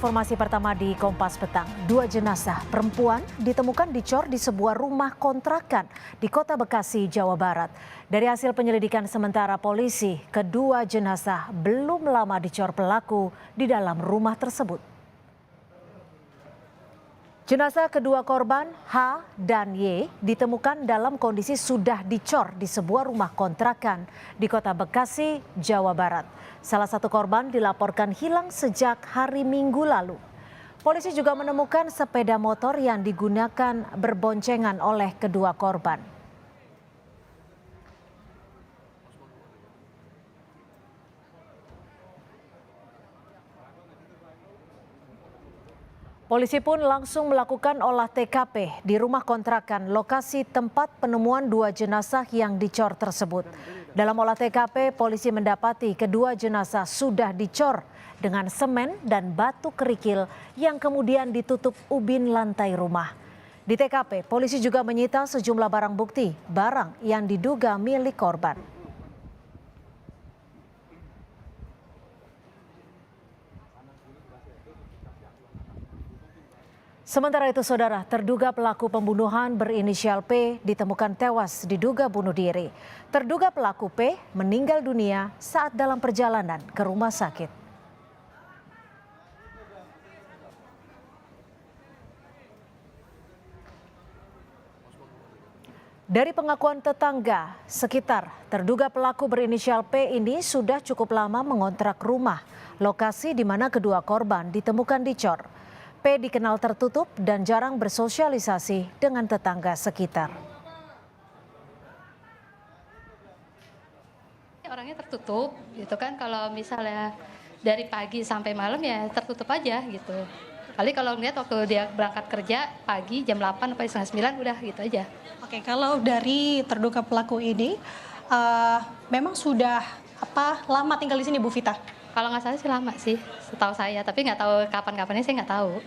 informasi pertama di Kompas Petang. 2 jenazah perempuan ditemukan dicor di sebuah rumah kontrakan di Kota Bekasi, Jawa Barat. Dari hasil penyelidikan sementara polisi, kedua jenazah belum lama dicor pelaku di dalam rumah tersebut. Jenazah kedua korban, H dan Y, ditemukan dalam kondisi sudah dicor di sebuah rumah kontrakan di Kota Bekasi, Jawa Barat. Salah satu korban dilaporkan hilang sejak hari Minggu lalu. Polisi juga menemukan sepeda motor yang digunakan berboncengan oleh kedua korban. Polisi pun langsung melakukan olah TKP di rumah kontrakan lokasi tempat penemuan 2 jenazah yang dicor tersebut. Dalam olah TKP, polisi mendapati kedua jenazah sudah dicor dengan semen dan batu kerikil yang kemudian ditutup ubin lantai rumah. Di TKP, polisi juga menyita sejumlah barang bukti, barang yang diduga milik korban. Sementara itu, saudara, terduga pelaku pembunuhan berinisial P ditemukan tewas diduga bunuh diri. Terduga pelaku P meninggal dunia saat dalam perjalanan ke rumah sakit. Dari pengakuan tetangga sekitar, terduga pelaku berinisial P ini sudah cukup lama mengontrak rumah, lokasi di mana kedua korban ditemukan dicor. P dikenal tertutup dan jarang bersosialisasi dengan tetangga sekitar. Orangnya tertutup gitu kan, kalau misalnya dari pagi sampai malam ya tertutup aja gitu. Kali kalau ngeliat waktu dia berangkat kerja pagi jam 8 sampai setengah 9 udah gitu aja. Oke, kalau dari terduga pelaku ini memang sudah lama tinggal di sini, Bu Vita? Kalau nggak salah sih lama sih, setahu saya. Tapi nggak tahu kapan-kapannya saya nggak tahu.